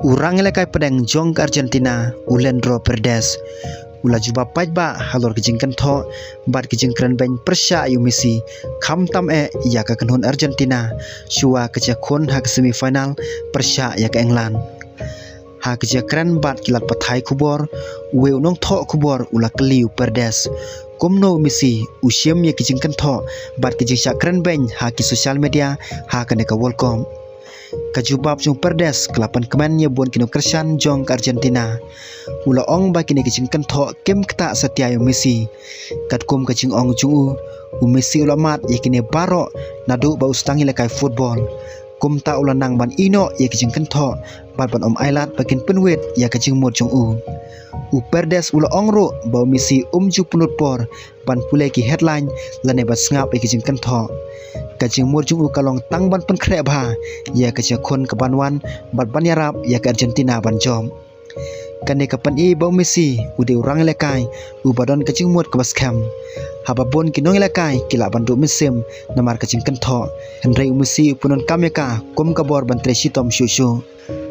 Urang lekai pedang jong ke Argentina Ulendro Perdes ula juba pajba halor kijingkan tho bad kijingkran ben persya yu Messi kham tam ya ka kanhun Argentina shua keja khon ha semifinal persya ya ka England ha keja kran bad kilat pathai kubor we unong tho kubor ula kliu Perdes komno Messi usiam ya kijingkan tho bad kijing kran ben ha ki social media ha ka neka welcome kajubab jong Perdes kelapan kemannya buan kino kersan jong ke Argentina ula ong ba kini kijingkan tho kem kata setia yu Messi kat kum kajing ong jung u Messi ula mat ya kini barok nadu ba ustangi lekai football kum ta ula nang ban ino ya kijingkan tho ban ban om ailat bakin penwet ya kajing mod jung u Perdes ula ong ro ba Messi ju punut por ban pulai ki headline lane ba sngap ya kijingkan tho kajing mur jung kalong tang ban pen krep ha ya kajing khon ke banwan bat ban yarap ya ke Argentina ban jom kane kapan i bau Messi ude urang lekai u badon kajing mur ke baskem haba bon kinong lekai kila bandu mesim namar kajing kentho henry Messi punon kameka kom kabor ban tresitom shushu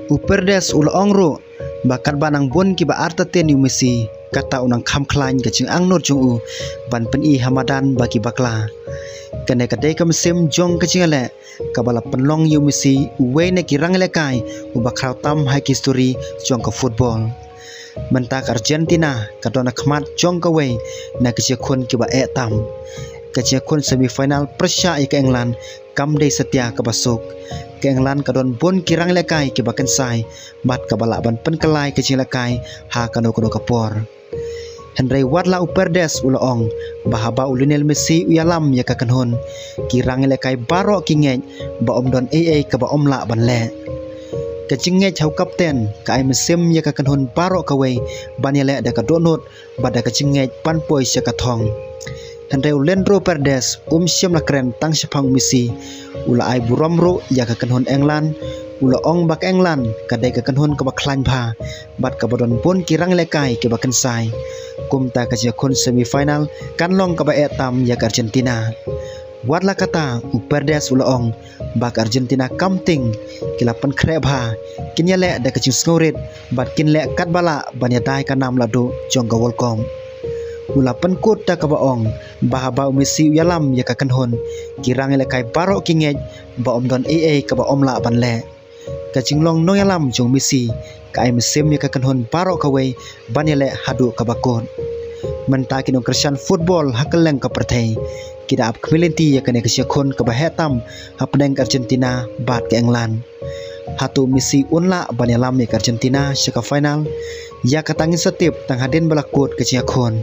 u Perdes ula ongro bakat banang bon ki ba arta ten yu Messi kata unang kham khlain kajing angnor jung u ban pen i hamadan bagi bakla kane kadai ka mesim jong kacingale kabala penlong yu Messi we ne kirang lekai uba kraw tam high history jong ka football mentak Argentina kadona khmat jong ka we na kece khon ki ba tam kece khon semifinal persya ke England kam dei setia ka basuk ke England kadon bon kirang lekai ki ba kensai bat kabala ban pen kelai kecing lekai ha kano kono kapor Henry Wadla Perdes ulaong bahaba Lionel Messi uyalam ya ka kanhon kirang lekai baro kingej ba omdon AA ka ba omla banle kacingej hau kapten ka ai mesim ya ka kanhon baro ka we banele da ka donot bada kacingej panpoi ya ka thong Henry Ulendro Perdes siam la kren tang sepang Messi ula ai buromro ya ka kanhon England ula ong bak England kadai ka kanhon ka ba klan bha bat ka bodon pon kirang lekai ke ba kensai kumta kajia kon semifinal kanlong ka ba tam ya Argentina wadla kata Perdes ula ong bak Argentina kamting kilapan krebha kinyale da kajing snorit bat kinle kat bala banya dai ka nam ladu jong ka welcome ula penkut ta ka ba ong bahaba Messi yalam ya ka kanhon kirang lekai baro kingej ba omdon AA ka ba omla banle kajing long no yalam jong Messi ka ai mesim ya ka kanhon baro ka we banele hadu ka bakon menta kino kersan football hakeleng ka perthai kida ap kmilinti ya kane kesya khon ka bahetam hapneng Argentina bat ke England hatu Messi unla banyalam ya Argentina seka final ya katangin setip tang haden balakut kesya khon